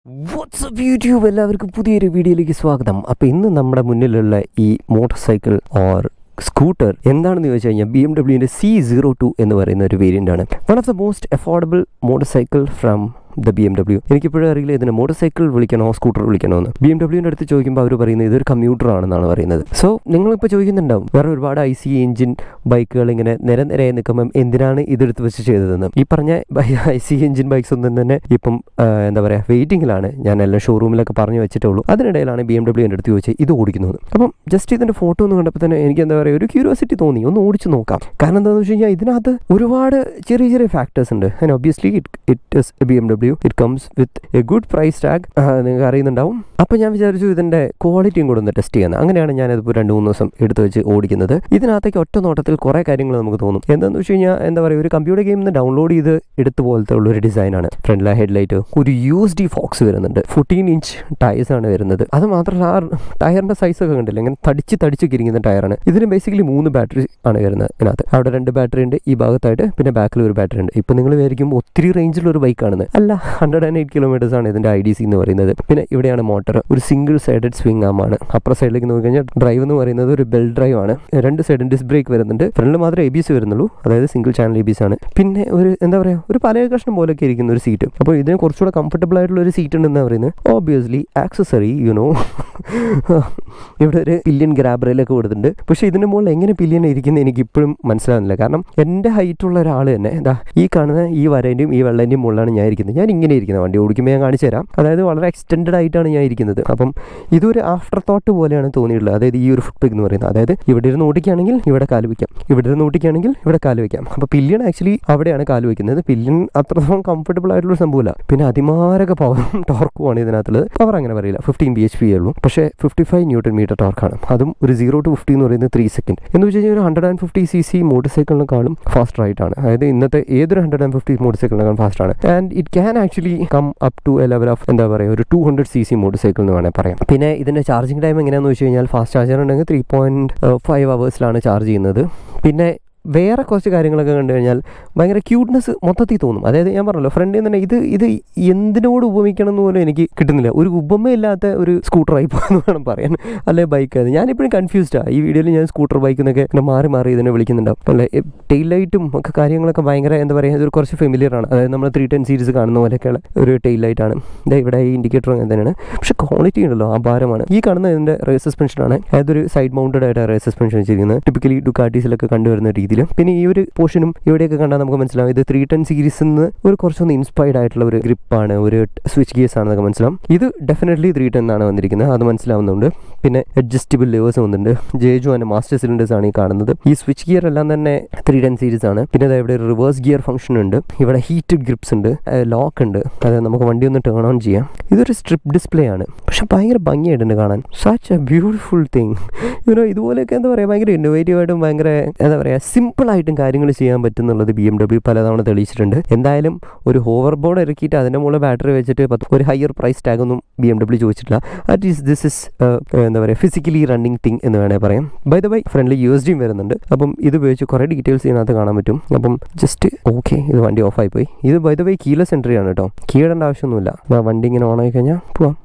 WhatsApp YouTube എല്ലാവർക്കും പുതിയൊരു വീഡിയോയിലേക്ക് സ്വാഗതം. അപ്പോൾ ഇന്ന് നമ്മുടെ മുന്നിലുള്ള ഈ മോട്ടോർ സൈക്കിൾ ഓർ സ്കൂട്ടർ എന്താണെന്ന് ചോദിച്ചു കഴിഞ്ഞാൽ BMW C02 എന്ന് പറയുന്ന ഒരു വേരിയൻ്റ് ആണ്. One of the most affordable motor cycle from the BMW. എനിക്കിപ്പോഴും അറിയില്ല ഇതിനെ മോട്ടോർ സൈക്കിൾ വിളിക്കണോ സ്കൂട്ടർ വിളിക്കണോ എന്ന്. BMWൻ്റെ അടുത്ത് ചോദിക്കുമ്പോൾ അവർ പറയുന്നത് ഇതൊരു കമ്മ്യൂട്ടർ ആണെന്നാണ് പറയുന്നത്. സോ നിങ്ങളിപ്പോൾ ചോദിക്കുന്നുണ്ടാവും വേറെ ഒരുപാട് IC എഞ്ചിൻ ബൈക്കുകൾ ഇങ്ങനെ നിരനിരയായി നിൽക്കുമ്പം എന്തിനാണ് ഇതെടുത്ത് വെച്ച് ചെയ്തതെന്ന്. ഈ പറഞ്ഞ IC എഞ്ചിൻ ബൈക്സ് ഒന്നും തന്നെ ഇപ്പം എന്താ പറയുക വെയിറ്റിങ്ങിലാണ്. ഞാൻ എല്ലാം ഷോറൂമിലൊക്കെ പറഞ്ഞു വെച്ചിട്ടേ ഉള്ളൂ. അതിനിടയിലാണ് BMW എൻ്റെ അടുത്ത് ചോദിച്ചത് ഇത് ഓടിക്കുന്നത്. അപ്പം ജസ്റ്റ് ഇതിൻ്റെ ഫോട്ടോ ഒന്ന് കണ്ടപ്പോൾ തന്നെ എനിക്ക് എന്താ പറയുക ഒരു ക്യൂരിയോസിറ്റി തോന്നി, ഒന്ന് ഓടിച്ച് നോക്കാം. കാരണം എന്താണെന്ന് വെച്ച് കഴിഞ്ഞാൽ ഇതിനകത്ത് ഒരുപാട് ചെറിയ ചെറിയ ഫാക്ടേഴ്സ് ഉണ്ട്. And obviously it is a BMW. It comes with a good price tag, നിങ്ങൾക്ക് അറിയുന്നുണ്ടാവും. അപ്പോൾ ഞാൻ വിചാരിച്ചു ഇതിൻ്റെ ക്വാളിറ്റിയും കൂടെ ഒന്ന് ടെസ്റ്റ് ചെയ്യുന്നത്. അങ്ങനെയാണ് ഞാനിതിപ്പോൾ 2-3 ദിവസം എടുത്ത് വെച്ച് ഓടിക്കുന്നത്. ഇതിനകത്തേക്ക് ഒറ്റ നോട്ടത്തിൽ കുറേ കാര്യങ്ങൾ നമുക്ക് തോന്നും. എന്താണെന്ന് വെച്ച് കഴിഞ്ഞാൽ എന്താ പറയുക ഒരു കമ്പ്യൂട്ടർ ഗെയിമിൽ നിന്ന് ഡൗൺലോഡ് ചെയ്ത് എടുത്ത പോലത്തെ ഉള്ളൊരു ഡിസൈനാണ്. ഫ്രണ്ടിലെ ഹെഡ്ലൈറ്റ് ഒരു USD ഫോക്സ് വരുന്നുണ്ട്. 14 ഇഞ്ച് ടയേഴ്സാണ് വരുന്നത്. അത് മാത്രമല്ല ആ ടയറിൻ്റെ സൈസൊക്കെ കണ്ടില്ല, ഇങ്ങനെ തടിച്ച് കിരിങ്ങുന്ന ടയറാണ്. ഇതിന് ബേസിക്കലി 3 ബാറ്ററി ആണ് വരുന്നത് ഇതിനകത്ത്. അവിടെ 2 ബാറ്ററി ഉണ്ട് ഈ ഭാഗത്തായിട്ട്, പിന്നെ ബാക്കിൽ ഒരു ബാറ്ററി ഉണ്ട്. ഇപ്പോൾ നിങ്ങൾ വിചാരിക്കുമ്പോൾ ഒത്തിരി റേഞ്ചിലൊരു ബൈക്കാണെന്ന്. അല്ല, 108 കിലോമീറ്റേഴ്സ് ആണ് ഇതിൻ്റെ IDC എന്ന് പറയുന്നത്. പിന്നെ ഇവിടെയാണ് മോട്ടർ. ഒരു സിംഗിൾ സൈഡഡ് സ്വിംഗ് ആമാണ്. അപ്പുറ സൈഡിലേക്ക് നോക്കി കഴിഞ്ഞാൽ ഡ്രൈവ് എന്ന് പറയുന്നത് ഒരു ബെൽ ഡ്രൈവ് ആണ്. 2 സൈഡും ഡിസ്ക് ബ്രേക്ക് വരുന്നുണ്ട്. ഫ്രണ്ടിൽ മാത്രമേ ABS വരുന്നുള്ളൂ, അതായത് സിംഗിൾ ചാനൽ ABS ആണ്. പിന്നെ ഒരു എന്താ പറയുക ഒരു പല കഷ്ണം പോലെയൊക്കെ ഇരിക്കുന്ന ഒരു സീറ്റ്. അപ്പോൾ ഇതിന് കുറച്ചുകൂടെ കംഫർട്ടബിൾ ആയിട്ടുള്ള ഒരു സീറ്റ് ഉണ്ടെന്ന് പറയുന്നത്. ഓബിയസ്ലി ആക്സസറി ഇവിടെ ഒരു പില്യൻ ഗ്രാബ് റെയിലൊക്കെ കൊടുത്തിട്ടുണ്ട്. പക്ഷേ ഇതിൻ്റെ മുകളിൽ എങ്ങനെ പില്യൻ ഇരിക്കുന്നത് എനിക്ക് ഇപ്പോഴും മനസ്സിലാകുന്നില്ല. കാരണം എൻ്റെ ഹൈറ്റുള്ള ഒരാൾ തന്നെ ഈ കാണുന്ന ഈ വരേൻ്റെയും ഈ വെള്ളേൻ്റെയും മുകളിലാണ് ഞാൻ ഇരിക്കുന്നത്. ഞാൻ ഇങ്ങനെ ഇരിക്കുന്നത് വണ്ടി ഓടിക്കുമ്പോൾ ഞാൻ കാണിച്ചു തരാം. അതായത് വളരെ എക്സ്റ്റെൻഡഡ് ആയിട്ടാണ് ഞാൻ ഇരിക്കുന്നത്. അപ്പം ഇതൊരു ആഫ്റ്റർ തോട്ട് പോലെയാണ് തോന്നിയിട്ടുള്ളത്. അതായത് ഈ ഒരു ഫുട് പെഗ് എന്ന് പറയുന്നത്, അതായത് ഇവിടെ ഇരുന്ന് ഓടിക്കുകയാണെങ്കിൽ ഇവിടെ കാല് വയ്ക്കാം, ഇവിടെ ഇരുന്ന് ഓടിക്കുകയാണെങ്കിൽ ഇവിടെ കാല് വയ്ക്കാം. അപ്പോൾ പില്യൺ ആക്ച്വലി അവിടെയാണ് കാല് വയ്ക്കുന്നത്. പില്യൺ അത്രത്തോളം കംഫർട്ടബിൾ ആയിട്ടുള്ള സംഭവമില്ല. പിന്നെ അതിമാരക പവറും ടോർക്കുമാണ് ഇതിനകത്തുള്ളത്. പവർ അങ്ങനെ പറയില്ല, 15 bhp ഉള്ളൂ. പക്ഷേ 55 Nm ടോർക്കാണ്. അതും ഒരു 0 to 50 എന്ന് പറയുന്നത് 3 സെക്കൻഡ്. എന്ന് വെച്ച് കഴിഞ്ഞാൽ ഒരു 150cc മോട്ടോർ സൈക്കിളിനെക്കാളും ഫാസ്റ്റർ ആയിട്ടാണ്. അതായത് ഇന്നത്തെ ഏതൊരു 150 മോട്ടോർ സൈക്കിളിനെക്കാളും ഫാസ്റ്റാണ്. And it can actually come up to a level of എന്താ പറയുക ഒരു 200cc മോട്ടോർ സൈക്കിൾ എന്ന് വേണമെങ്കിൽ പറയാം. പിന്നെ ഇതിൻ്റെ ചാർജിങ് ടൈം എങ്ങനെയാണെന്ന് വെച്ച് കഴിഞ്ഞാൽ ഫാസ്റ്റ് ചാർജർ ഉണ്ടെങ്കിൽ 3.5 hours ചാർജ് ചെയ്യുന്നത്. പിന്നെ വേറെ കുറച്ച് കാര്യങ്ങളൊക്കെ കണ്ടു കഴിഞ്ഞാൽ ഭയങ്കര ക്യൂട്ട്നെസ് മൊത്തത്തിൽ തോന്നും. അതായത് ഞാൻ പറഞ്ഞല്ലോ ഫ്രണ്ടിൽ നിന്ന് തന്നെ ഇത് എന്തിനോട് ഉപമിക്കണം എന്ന് പോലും എനിക്ക് കിട്ടുന്നില്ല. ഒരു ഉപമയില്ലാത്ത ഒരു സ്കൂട്ടറായി പോകുമെന്ന് വേണം പറയാൻ, അല്ലെ ബൈക്കാണ്. ഞാനിപ്പോഴും കൺഫ്യൂസ്ഡാണ്. ഈ വീഡിയോയിൽ ഞാൻ സ്കൂട്ടർ ബൈക്ക് എന്നൊക്കെ ഇങ്ങനെ മാറി ഇതിനെ വിളിക്കുന്നുണ്ടാവും. അല്ലെ ടെയിൽ ലൈറ്റും ഒക്കെ കാര്യങ്ങളൊക്കെ ഭയങ്കര എന്താ പറയുക ഇതൊരു കുറച്ച് ഫെമിലിയറാണ്. അതായത് നമ്മൾ 310 സീരീസ് കാണുന്ന പോലെയൊക്കെയുള്ള ഒരു ടെയിൽ ലൈറ്റാണ്. ഇവിടെ ഈ ഇൻഡിക്കേറ്റർ അങ്ങനെ തന്നെയാണ്. പക്ഷേ ക്വാളിറ്റി ഉണ്ടല്ലോ അപാരമാണ്. ഈ കാണുന്ന ഇതിൻ്റെ റേസ് സസ്പെൻഷനാണ്. അതൊരു സൈഡ് മൗണ്ടഡ് ആയിട്ട് റേസ് സസ്പെൻഷൻ വെച്ചിരിക്കുന്നത്. ടിപ്പിക്കലി ഡുക്കാട്ടീസിലൊക്കെ കണ്ടുവരുന്ന രീതിയിൽ. പിന്നെ ഈ ഒരു പോർഷനും ഇവിടെയൊക്കെ കണ്ടാൽ നമുക്ക് മനസ്സിലാവും ഇത് 310 സീരീസിൽ നിന്ന് ഒരു കുറച്ചൊന്ന് ഇൻസ്പയർഡ് ആയിട്ടുള്ള ഒരു ഗ്രിപ്പാണ്, ഒരു സ്വിച്ച് ഗിയേഴ്സ് ആണെന്നൊക്കെ മനസ്സിലാവും. ഇത് ഡെഫിനറ്റ്ലി 310 ആണ് വന്നിരിക്കുന്നത്, അത് മനസ്സിലാവുന്നുണ്ട്. പിന്നെ അഡ്ജസ്റ്റബിൾ ലേവേഴ്സ് വന്നിട്ടുണ്ട്. ജേജു ആൻഡ് മാസ്റ്റർ സിലിണ്ടേഴ്സ് ആണ് ഈ കാണുന്നത്. ഈ സ്വിച്ച് ഗിയർ എല്ലാം തന്നെ 310 സീരീസ് ആണ്. പിന്നെ ഇവിടെ ഒരു റിവേഴ്സ് ഗിയർ ഫംഗ്ഷൻ ഉണ്ട്. ഇവിടെ ഹീറ്റഡ് ഗ്രിപ്സ് ഉണ്ട്, ലോക്ക് ഉണ്ട്. അതായത് നമുക്ക് വണ്ടി ഒന്ന് ടേൺ ഓൺ ചെയ്യാം. ഇതൊരു സ്ട്രിപ്പ് ഡിസ്പ്ലേ ആണ്, പക്ഷെ ഭയങ്കര ഭംഗിയായിട്ടുണ്ട് കാണാൻ. Such A beautiful thing. ഇതുപോലെയൊക്കെ എന്താ പറയുക ഭയങ്കര ഇന്നോവേറ്റീവായിട്ടും ഭയങ്കര എന്താ പറയുക സിമ്പിളായിട്ടും കാര്യങ്ങൾ ചെയ്യാൻ പറ്റുന്നുള്ളത് BMW പലതവണ തെളിയിച്ചിട്ടുണ്ട്. എന്തായാലും ഒരു ഹോവർ ബോർഡ് ഇറക്കിയിട്ട് അതിൻ്റെ മുകളിൽ ബാറ്ററി വെച്ചിട്ട് ഒരു ഹയർ പ്രൈസ് ടാഗൊന്നും BMW ചോദിച്ചിട്ടില്ല. ദിസ് ഇസ് എന്താ പറയുക ഫിസിക്കലി റണ്ണിങ് തിങ് എന്ന് വേണേൽ പറയാം. By the way friendly USD വരുന്നുണ്ട്. അപ്പം ഇത് ഉപയോഗിച്ച് കുറേ ഡീറ്റെയിൽസ് ഇതിനകത്ത് കാണാൻ പറ്റും. അപ്പം ജസ്റ്റ് ഓക്കെ ഇത് വണ്ടി ഓഫായി പോയി. ഇത് by the way keyless entry ആണ് കേട്ടോ. കീ ഇടേണ്ട ആവശ്യമൊന്നുമില്ല. വണ്ടി ഇങ്ങനെ ഓൺ ആയി കഴിഞ്ഞാൽ പോവാം.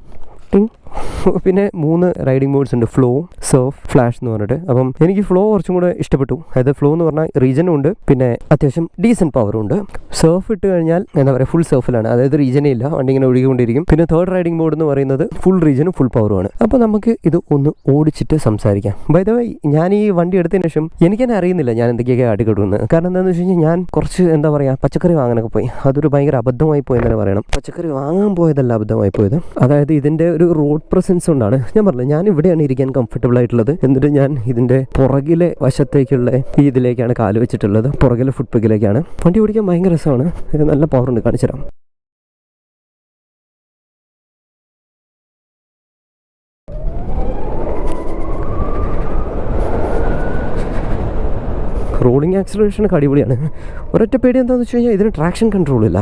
പിന്നെ 3 റൈഡിംഗ് മോഡ്സ് ഉണ്ട്, ഫ്ലോ, സർഫ്, ഫ്ലാഷ് എന്ന് പറഞ്ഞിട്ട്. അപ്പം എനിക്ക് ഫ്ലോ കുറച്ചും കൂടെ ഇഷ്ടപ്പെട്ടു. അതായത് ഫ്ലോ എന്ന് പറഞ്ഞാൽ റീജനും ഉണ്ട്, പിന്നെ അത്യാവശ്യം ഡീസൻറ്റ് പവറും ഉണ്ട്. സർഫ് ഇട്ട് കഴിഞ്ഞാൽ എന്താ പറയുക ഫുൾ സർഫിലാണ്, അതായത് റീജനേ ഇല്ല, വണ്ടി ഇങ്ങനെ ഒഴുകിക്കൊണ്ടിരിക്കും. പിന്നെ തേർഡ് റൈഡിംഗ് മോഡ് എന്ന് പറയുന്നത് ഫുൾ റീജനും ഫുൾ പവറുമാണ്. അപ്പോൾ നമുക്ക് ഇത് ഒന്ന് ഓടിച്ചിട്ട് സംസാരിക്കാം. ബൈ ദ വൈ ഞാൻ ഈ വണ്ടി എടുത്തതിന് ശേഷം എനിക്ക് തന്നെ അറിയുന്നില്ല ഞാൻ എന്തൊക്കെയൊക്കെ ആട്ടിക്കിടുന്നത്. കാരണം എന്താണെന്ന് വെച്ച് കഴിഞ്ഞാൽ ഞാൻ കുറച്ച് എന്താ പറയുക പച്ചക്കറി വാങ്ങാനൊക്കെ പോയി. അതൊരു ഭയങ്കര അബദ്ധമായി പോയി എന്ന് പറയണം. പച്ചക്കറി വാങ്ങാൻ പോയതല്ല അബദ്ധമായി പോയത്. അതായത് ഇതിൻ്റെ ഒരു റോഡ് പ്രസൻസ് കൊണ്ടാണ്. ഞാൻ പറഞ്ഞു ഞാൻ ഇവിടെയാണ് ഇരിക്കാൻ കംഫർട്ടബിൾ ആയിട്ടുള്ളത്. എന്നിട്ട് ഞാൻ ഇതിൻ്റെ പുറകിലെ വശത്തേക്കുള്ള ഈ ഇതിലേക്കാണ് കാല് വെച്ചിട്ടുള്ളത്, പുറകിലെ ഫുട് പെഗിലേക്കാണ്. വണ്ടി ഓടിക്കാൻ ഭയങ്കര രസമാണ്. ഇത് നല്ല പവറുണ്ട്, കാണിച്ചു തരാം. റോളിംഗ് ആക്സിലറേഷനൊക്കെ അടിപൊളിയാണ്. ഒരൊറ്റ പേടി എന്താണെന്ന് വെച്ച് കഴിഞ്ഞാൽ ഇതിന് ട്രാക്ഷൻ കൺട്രോൾ ഇല്ല.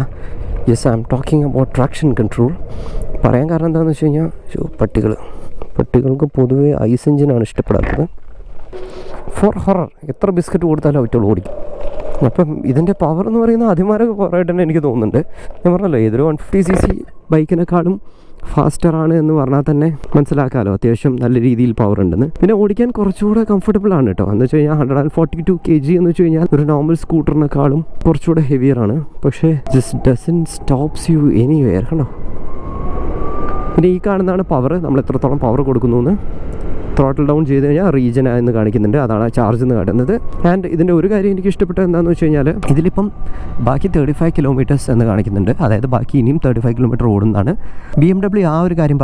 Yes I am talking about traction control. പറയാൻ കാരണം എന്താണെന്ന് വെച്ച് കഴിഞ്ഞാൽ പട്ടികൾക്ക് പൊതുവേ ഐസ് എഞ്ചിനാണ് ഇഷ്ടപ്പെടാത്തത്. ഫോർ ഹൊറർ എത്ര ബിസ്ക്കറ്റ് കൊടുത്താലും അവറ്റോൾ ഓടിക്കും. അപ്പം ഇതിൻ്റെ പവർ എന്ന് പറയുന്നത് അതിമാരൊക്കെ പവറായിട്ട് തന്നെ എനിക്ക് തോന്നുന്നുണ്ട്. ഞാൻ പറഞ്ഞല്ലോ ഏതൊരു 150cc ബൈക്കിനെക്കാളും ഫാസ്റ്ററാണ് എന്ന് പറഞ്ഞാൽ തന്നെ മനസ്സിലാക്കാമല്ലോ അത്യാവശ്യം നല്ല രീതിയിൽ പവർ ഉണ്ടെന്ന്. പിന്നെ ഓടിക്കാൻ കുറച്ചുകൂടെ കംഫർട്ടബിൾ ആണ് കേട്ടോ. എന്ന് വെച്ച് കഴിഞ്ഞാൽ 142 kg എന്ന് വെച്ച് കഴിഞ്ഞാൽ ഒരു നോർമൽ സ്കൂട്ടറിനെക്കാളും കുറച്ചുകൂടെ ഹെവിയറാണ്. പക്ഷേ just doesn't stops you anywhere കണ്ടോ. പിന്നെ ഈ കാണുന്നതാണ് പവർ, നമ്മൾ എത്രത്തോളം പവർ കൊടുക്കുന്നു എന്ന്. ത്രോട്ടിൽ ഡൗൺ ചെയ്ത് കഴിഞ്ഞാൽ റീജൻ എന്ന് കാണിക്കുന്നുണ്ട്, അതാണ് ചാർജ് എന്ന് കാട്ടുന്നത്. ആൻഡ് ഇതിൻ്റെ ഒരു കാര്യം എനിക്ക് ഇഷ്ടപ്പെട്ടത് എന്താണെന്ന് വെച്ച് കഴിഞ്ഞാൽ ഇതിലിപ്പം ബാക്കി 35 കിലോമീറ്റേഴ്സ് എന്ന് കാണിക്കുന്നുണ്ട്. അതായത് ബാക്കി ഇനിയും 35 കിലോമീറ്റർ ഓടുന്നതാണ്. BMW ആ ഒരു കാര്യം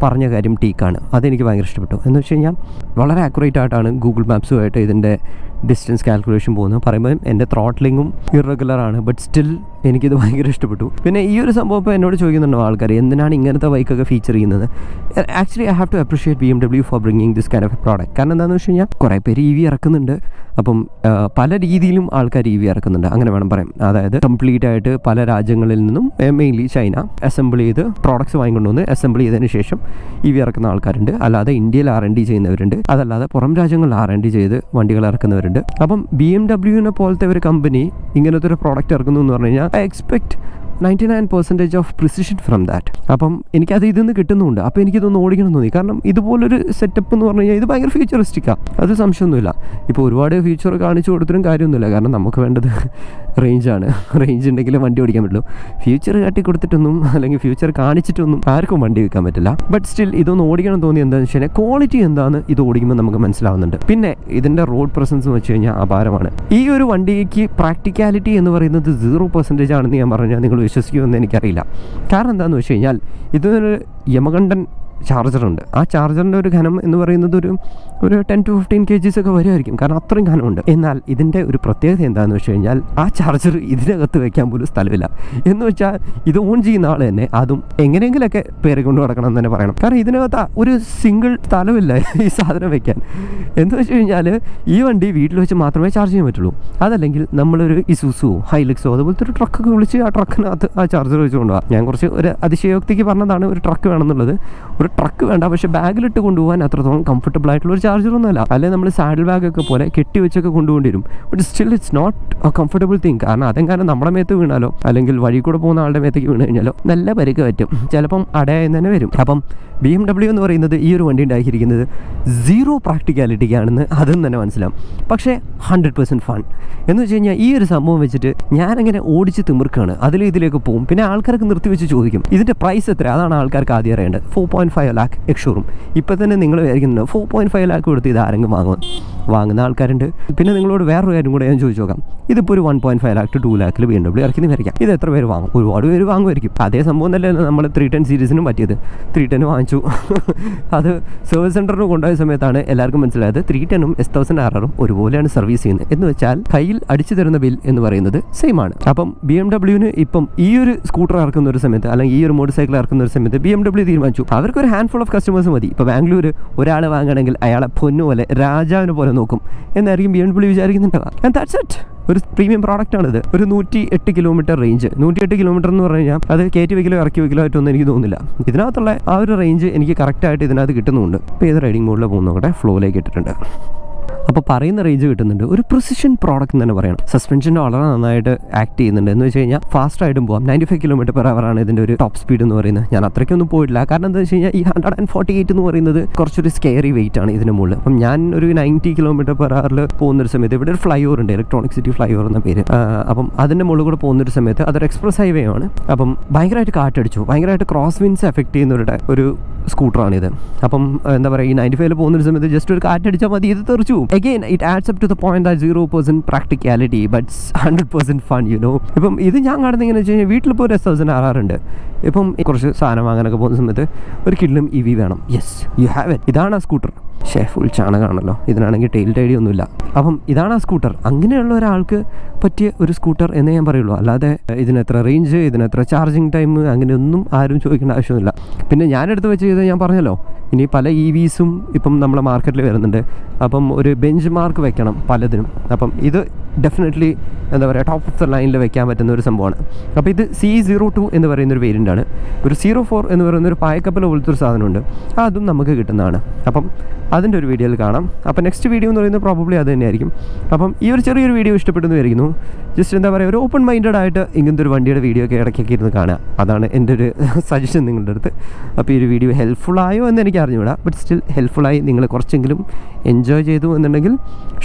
പറഞ്ഞ കാര്യം ടീക്കാണ്. അതെനിക്ക് ഭയങ്കര ഇഷ്ടപ്പെട്ടു. എന്ന് വെച്ച് കഴിഞ്ഞാൽ വളരെ ആക്യുറേറ്റ് ആയിട്ടാണ് ഗൂഗിൾ മാപ്സുമായിട്ട് ഇതിൻ്റെ ഡിസ്റ്റൻസ് കാൽക്കുലേഷൻ പോകുന്നത്. പറയുമ്പോൾ എൻ്റെ ത്രോട്ട്ലിങ്ങും ഇറഗുലറാണ്, ബട്ട് സ്റ്റിൽ എനിക്കിത് ഭയങ്കര ഇഷ്ടപ്പെട്ടു. പിന്നെ ഈ ഒരു സംഭവം ഇപ്പോൾ എന്നോട് ചോദിക്കുന്നുണ്ടോ ആൾക്കാർ എന്തിനാണ് ഇങ്ങനത്തെ ബൈക്കൊക്കെ ഫീച്ചർ ചെയ്യുന്നത്. Actually I have to appreciate BMW for bringing this kind of product. കാരണം എന്താണെന്ന് വെച്ച് കഴിഞ്ഞാൽ കുറേ പേര് EV ഇറക്കുന്നുണ്ട്. അപ്പം പല രീതിയിലും ആൾക്കാർ EV ഇറക്കുന്നുണ്ട്, അങ്ങനെ വേണം പറയാം. അതായത് കംപ്ലീറ്റ് ആയിട്ട് പല രാജ്യങ്ങളിൽ നിന്നും മെയിൻലി ചൈന അസംബിൾ ചെയ്ത് പ്രോഡക്ട്സ് വാങ്ങിക്കൊണ്ടുവന്ന് അസംബിൾ ചെയ്തതിന് ശേഷം EV ഇറക്കുന്ന ആൾക്കാരുണ്ട്. അല്ലാതെ ഇന്ത്യയിൽ R&D ചെയ്യുന്നവരുണ്ട്, അതല്ലാതെ പുറം രാജ്യങ്ങളിൽ R&D ചെയ്ത് വണ്ടികൾ ഇറക്കുന്നവരുണ്ട്. അപ്പം BMW പോലത്തെ ഒരു കമ്പനി ഇങ്ങനത്തെ ഒരു പ്രോഡക്റ്റ് ഇറക്കുന്നു എന്ന് പറഞ്ഞു കഴിഞ്ഞാൽ I expect 99% of precision from that. അപ്പം എനിക്കത് ഇതിൽ നിന്ന് കിട്ടുന്നുണ്ട്. അപ്പോൾ എനിക്കിതൊന്ന് ഓടിക്കണം തോന്നി. കാരണം ഇതുപോലൊരു സെറ്റപ്പ് എന്ന് പറഞ്ഞു കഴിഞ്ഞാൽ ഇത് ഭയങ്കര ഫ്യൂച്ചറിസ്റ്റിക്കാണ്, അത് സംശയമൊന്നുമില്ല. ഇപ്പോൾ ഒരുപാട് ഫ്യൂച്ചർ കാണിച്ചു കൊടുത്തിട്ടും കാര്യമൊന്നുമില്ല. കാരണം നമുക്ക് വേണ്ടത് റേഞ്ചാണ്. റേഞ്ച് ഉണ്ടെങ്കിലേ വണ്ടി ഓടിക്കാൻ പറ്റുള്ളൂ. ഫ്യൂച്ചർ കാട്ടി കൊടുത്തിട്ടൊന്നും അല്ലെങ്കിൽ ഫ്യൂച്ചർ കാണിച്ചിട്ടൊന്നും ആർക്കും വണ്ടി വെക്കാൻ പറ്റില്ല. ബട്ട് സ്റ്റിൽ ഇതൊന്ന് ഓടിക്കണം തോന്നി. എന്താണെന്ന് വെച്ച് കഴിഞ്ഞാൽ ക്വാളിറ്റി എന്താണെന്ന് ഇത് ഓടിക്കുമ്പോൾ നമുക്ക് മനസ്സിലാവുന്നുണ്ട്. പിന്നെ ഇതിൻ്റെ റോഡ് പ്രസൻസ് വെച്ച് കഴിഞ്ഞാൽ അപാരമാണ്. ഈ ഒരു വണ്ടിക്ക് പ്രാക്ടിക്കാലിറ്റി എന്ന് പറയുന്നത് 0% ആണെന്ന് ഞാൻ പറഞ്ഞാൽ നിങ്ങൾ വിശ്വസിക്കുമെന്ന് എനിക്കറിയില്ല. കാരണം എന്താണെന്ന് വെച്ച് കഴിഞ്ഞാൽ ഇതൊരു യമകണ്ഠൻ ചാർജറുണ്ട്. ആ ചാർജറിൻ്റെ ഒരു ഘനം എന്ന് പറയുന്നത് ഒരു 10 to 15 kg ഒക്കെ വരുമായിരിക്കും. കാരണം അത്രയും ഘനമുണ്ട്. എന്നാൽ ഇതിൻ്റെ ഒരു പ്രത്യേകത എന്താണെന്ന് വെച്ച് കഴിഞ്ഞാൽ ആ ചാർജർ ഇതിനകത്ത് വെക്കാൻ പോലും സ്ഥലമില്ല. എന്ന് വെച്ചാൽ ഇത് ഓൺ ചെയ്യുന്ന ആൾ തന്നെ അതും എങ്ങനെയെങ്കിലൊക്കെ പേരെക്കൊണ്ട് നടക്കണം എന്ന് തന്നെ പറയണം. കാരണം ഇതിനകത്ത് ഒരു സിംഗിൾ സ്ഥലമില്ല ഈ സാധനം വെക്കാൻ. എന്ന് വെച്ച് കഴിഞ്ഞാൽ ഈ വണ്ടി വീട്ടിൽ വെച്ച് മാത്രമേ ചാർജ് ചെയ്യാൻ പറ്റുള്ളൂ. അതല്ലെങ്കിൽ നമ്മളൊരു ഇസൂസോ ഹൈലക്സോ അതുപോലത്തെ ഒരു ട്രക്കൊക്കെ വിളിച്ച് ആ ട്രക്കിനകത്ത് ആ ചാർജർ വെച്ച് കൊണ്ടുപോകാം. ഞാൻ കുറച്ച് ഒരു അതിശയോക്തിക്ക് പറഞ്ഞതാണ് ഒരു ട്രക്ക് വേണമെന്നുള്ളത്. ഒരു ട്രക്ക് വേണ്ട, പക്ഷേ ബാഗിലിട്ട് കൊണ്ടുപോകാൻ അത്രത്തോളം കംഫർട്ടബിൾ ആയിട്ടുള്ള ഒരു ചാർജറൊന്നും അല്ല. അല്ലെങ്കിൽ നമ്മൾ സാഡിൽ ബാഗൊക്കെ പോലെ കെട്ടി വെച്ചൊക്കെ കൊണ്ടുപോകേണ്ടി വരും. But still it's not a comfortable thing. കാരണം അതെങ്ങാനും നമ്മുടെ മേത്ത് വീണാലോ അല്ലെങ്കിൽ വഴി കൂടെ പോകുന്ന ആളുടെ മേത്തേക്ക് വീണ് കഴിഞ്ഞാലോ നല്ല പരിക്ക് പറ്റും, ചിലപ്പം അടയായെന്ന് തന്നെ വരും. അപ്പം BMW എന്ന് പറയുന്നത് ഈ ഒരു വണ്ടി ഉണ്ടാക്കിയിരിക്കുന്നത് 0 പ്രാക്ടിക്കാലിറ്റിക്കാണെന്ന് അതും തന്നെ മനസ്സിലാവും. പക്ഷേ 100% ഫൺ. എന്ന് വെച്ച് കഴിഞ്ഞാൽ ഈ ഒരു സംഭവം വെച്ചിട്ട് ഞാനങ്ങനെ ഓടിച്ച് തിമിർക്കാണ്, ഇതിലേക്ക് പോകും. പിന്നെ ആൾക്കാർക്ക് നിർത്തി വെച്ച് ചോദിക്കും ഇതിൻ്റെ പ്രൈസ് എത്ര. അതാണ് ആൾക്കാർക്ക് ആദ്യം അറിയേണ്ടത്. 4.5 lakh എക്സ്ഷോറും. ഇപ്പം തന്നെ നിങ്ങൾ വിചാരിക്കുന്നുണ്ട് 4.5 lakh കൊടുത്ത് ഇത് ആരെങ്കിലും വാങ്ങുന്ന ആൾക്കാരുണ്ട്. പിന്നെ നിങ്ങളോട് വേറൊരു കാര്യം കൂടെ ഞാൻ ചോദിച്ചു നോക്കാം. ഇതിപ്പോൾ ഒരു 1.5 lakh to 2 lakh BMW ഇറക്കി വരയ്ക്കാം. ഇത് എത്ര പേര് വാങ്ങും? ഒരുപാട് പേര് വാങ്ങുമായിരിക്കും. അതേ സംഭവം തന്നെ നമ്മൾ 310 സീരീസിനും പറ്റിയത്. 310 വാങ്ങിച്ചു. അത് സർവീസ് സെൻ്ററിന് കൊണ്ടുപോയ സമയത്താണ് എല്ലാവർക്കും മനസ്സിലായത് 310ഉം S1000RRഉം ഒരുപോലെയാണ് സർവീസ് ചെയ്യുന്നത്. എന്ന് വെച്ചാൽ കയ്യിൽ അടിച്ചു തരുന്ന ബിൽ എന്ന് പറയുന്നത് സെയിം ആണ്. അപ്പം BMWന് ഇപ്പം ഈ ഒരു സ്കൂട്ടർ ഇറക്കുന്ന ഒരു സമയത്ത് അല്ലെങ്കിൽ ഈ ഒരു മോട്ടോർ സൈക്കിൾ ഇറക്കുന്ന ഒരു സമയത്ത് BMW തീരുമാനിച്ചു അവർക്കൊരു ഹാൻഡ്ഫുൾ ഓഫ് കസ്റ്റമേഴ്സ് മതി. ഇപ്പോൾ ബാംഗ്ലൂർ ഒരാൾ വാങ്ങണമെങ്കിൽ അയാളെ പൊന്നുപോലെ രാജാവിനെ പോലെ നോക്കും എന്നായിരിക്കും BMW വിചാരിക്കുന്നുണ്ടാവുക. And that's it. ഒരു പ്രീമിയം പ്രോഡക്റ്റാണിത്. ഒരു 108 കിലോമീറ്റർ റേഞ്ച്. 108 കിലോമീറ്റർ എന്ന് പറഞ്ഞു കഴിഞ്ഞാൽ അത് കയറ്റി വയ്ക്കലോ ഇറക്കി വയ്ക്കലോ ആയിട്ടൊന്നും എനിക്ക് തോന്നുന്നില്ല. ഇതിനകത്തുള്ള ആ ഒരു റേഞ്ച് എനിക്ക് കറക്റ്റായിട്ട് ഇതിനകത്ത് കിട്ടുന്നുണ്ട്. ഇപ്പോൾ ഏത് റൈഡിംഗ് മോഡിൽ പോകുന്നതോടെ ഫ്ലോയിലേക്ക് ഇട്ടിട്ടുണ്ട്. അപ്പോൾ പറയുന്ന റേഞ്ച് കിട്ടുന്നുണ്ട്. ഒരു പ്രിസിഷൻ പ്രോഡക്റ്റ് എന്ന് തന്നെ പറയണം. സസ്പെൻഷൻ വളരെ നന്നായിട്ട് ആക്ട് ചെയ്യുന്നുണ്ട്. എന്ന് വെച്ച് കഴിഞ്ഞാൽ ഫാസ്റ്റായിട്ടും പോകാം. 95 km/h ആണ് ഇതിൻ്റെ ഒരു ടോപ്പ് സ്പീഡ് എന്ന് പറയുന്നത്. ഞാൻ അത്രയ്ക്കൊന്നും പോയിട്ടില്ല. കാരണം എന്താ വെച്ച് കഴിഞ്ഞാൽ ഈ 148 എന്ന് പറയുന്നത് കുറച്ചൊരു സ്കെയറി വെയിറ്റ് ആണ് ഇതിന് മുകളിൽ. അപ്പം ഞാൻ ഒരു 90 km/h പോകുന്നൊരു സമയത്ത് ഇവിടെ ഒരു ഫ്ലൈ ഓവർ ഉണ്ട്, ഇലക്ട്രോണിക് സിറ്റി ഫ്ലൈ ഓവർ എന്ന പേര്. അപ്പം അതിൻ്റെ മുകളിൽ കൂടെ പോകുന്നൊരു സമയത്ത് അതൊരു എക്സ്പ്രസ് ഹൈവേ ആണ്. അപ്പം ഭയങ്കരമായിട്ട് കാറ്റടിച്ചു, ഭയങ്കരമായിട്ട് ക്രോസ് വിൻഡ്സ് എഫക്ട് ചെയ്യുന്നവരുടെ ഒരു സ്കൂട്ടറാണിത്. അപ്പം എന്താ പറയുക, ഈ 95 പോകുന്നൊരു സമയത്ത് ജസ്റ്റ് ഒരു കാറ്റടിച്ചാൽ മതി, ഇത് തെറിച്ചു. Again, it adds up to the point that 0% practicality, but 100% fun, you know. ഇപ്പം ഇത് ഞാൻ കാണുന്നത് എങ്ങനെ വെച്ച് കഴിഞ്ഞാൽ വീട്ടിലിപ്പോൾ ഒരു S1000RR ഉണ്ട്. ഇപ്പം കുറച്ച് സാധനം വാങ്ങാനൊക്കെ പോകുന്ന സമയത്ത് ഒരു കിഡിലും EV വേണം. Yes, you have it. ഇതാണ് ആ സ്കൂട്ടർ. ഫുൾ ചാണകമാണല്ലോ. ഇതിനാണെങ്കിൽ ടെയിൽ ടൈഡി ഒന്നുമില്ല. അപ്പം ഇതാണ് ആ സ്കൂട്ടർ. അങ്ങനെയുള്ള ഒരാൾക്ക് പറ്റിയ ഒരു സ്കൂട്ടർ എന്നേ ഞാൻ പറയുള്ളൂ. അല്ലാതെ ഇതിനെത്ര റേഞ്ച്, ഇതിനെത്ര ചാർജിങ് ടൈം, അങ്ങനെയൊന്നും ആരും ചോദിക്കേണ്ട ആവശ്യമില്ല. പിന്നെ ഞാനെടുത്ത് വെച്ച് ചെയ്ത് ഞാൻ പറഞ്ഞല്ലോ, ഇനി പല EVസും ഇപ്പം നമ്മളെ മാർക്കറ്റിൽ വരുന്നുണ്ട്. അപ്പം ഒരു ബെഞ്ച് മാർക്ക് വെക്കണം പലതിനും. അപ്പം ഇത് ഡെഫിനറ്റ്ലി എന്താ പറയുക ടോപ്പ് ഓഫ് ദ ലൈനിൽ വെക്കാൻ പറ്റുന്ന ഒരു സംഭവമാണ്. അപ്പോൾ ഇത് C02 എന്ന് പറയുന്നൊരു വേരിയൻ്റാണ്. ഒരു 04 എന്ന് പറയുന്നൊരു പായക്കപ്പൽ പോലത്തെ ഒരു സാധനമുണ്ട്, അതും നമുക്ക് കിട്ടുന്നതാണ്. അപ്പം അതിൻ്റെ ഒരു വീഡിയോയിൽ കാണാം. അപ്പോൾ നെക്സ്റ്റ് വീഡിയോ എന്ന് പറയുന്നത് പ്രോബബ്ലി അത് തന്നെയായിരിക്കും. അപ്പം ഈ ഒരു ചെറിയൊരു വീഡിയോ ഇഷ്ടപ്പെടുന്നു വിചാരിക്കുന്നു. ജസ്റ്റ് എന്താ പറയുക, ഒരു ഓപ്പൺ മൈൻഡഡ് ആയിട്ട് ഇങ്ങനത്തെ ഒരു വണ്ടിയുടെ വീഡിയോ ഒക്കെ ഇടയ്ക്കൊക്കെ ഇരുന്ന് കാണുക, അതാണ് എൻ്റെ ഒരു സജഷൻ നിങ്ങളുടെ അടുത്ത്. അപ്പോൾ ഈ ഒരു വീഡിയോ ഹെൽപ്ഫുള്ളായോ എന്ന് എനിക്ക് അറിഞ്ഞുകൂടാ, ബട്ട് സ്റ്റിൽ ഹെൽപ്ഫുള്ളായി നിങ്ങൾ കുറച്ചെങ്കിലും എൻജോയ് ചെയ്തു എന്നുണ്ടെങ്കിൽ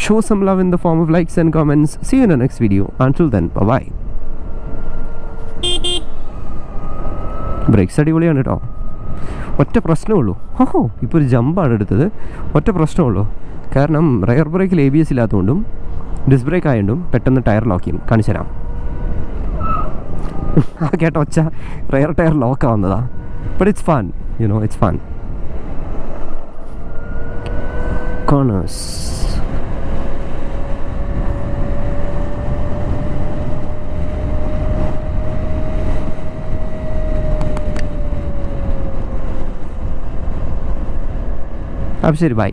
show some love in the form of likes and comments. See you in the next video. Until then, bye. Brakes അടിപൊളിയാണ് കേട്ടോ. ഒറ്റ പ്രശ്നമുള്ളൂ, ഇപ്പോൾ ഒരു ജമ്പാണ് എടുത്തത്. ഒറ്റ പ്രശ്നമുള്ളൂ, കാരണം റയർ ബ്രേക്കിൽ ABS ഇല്ലാത്തതുകൊണ്ടും ഡിസ്ക് ബ്രേക്ക് ആയതുകൊണ്ടും പെട്ടെന്ന് ടയർ ലോക്ക് ചെയ്യും. കാണിച്ചു തരാം. കേട്ടോ ഒച്ച, റയർ ടയർ ലോക്ക് ആവുന്നതാ. But it's fun, it's fun. Corners അപ്പോൾ ശരി, ബൈ.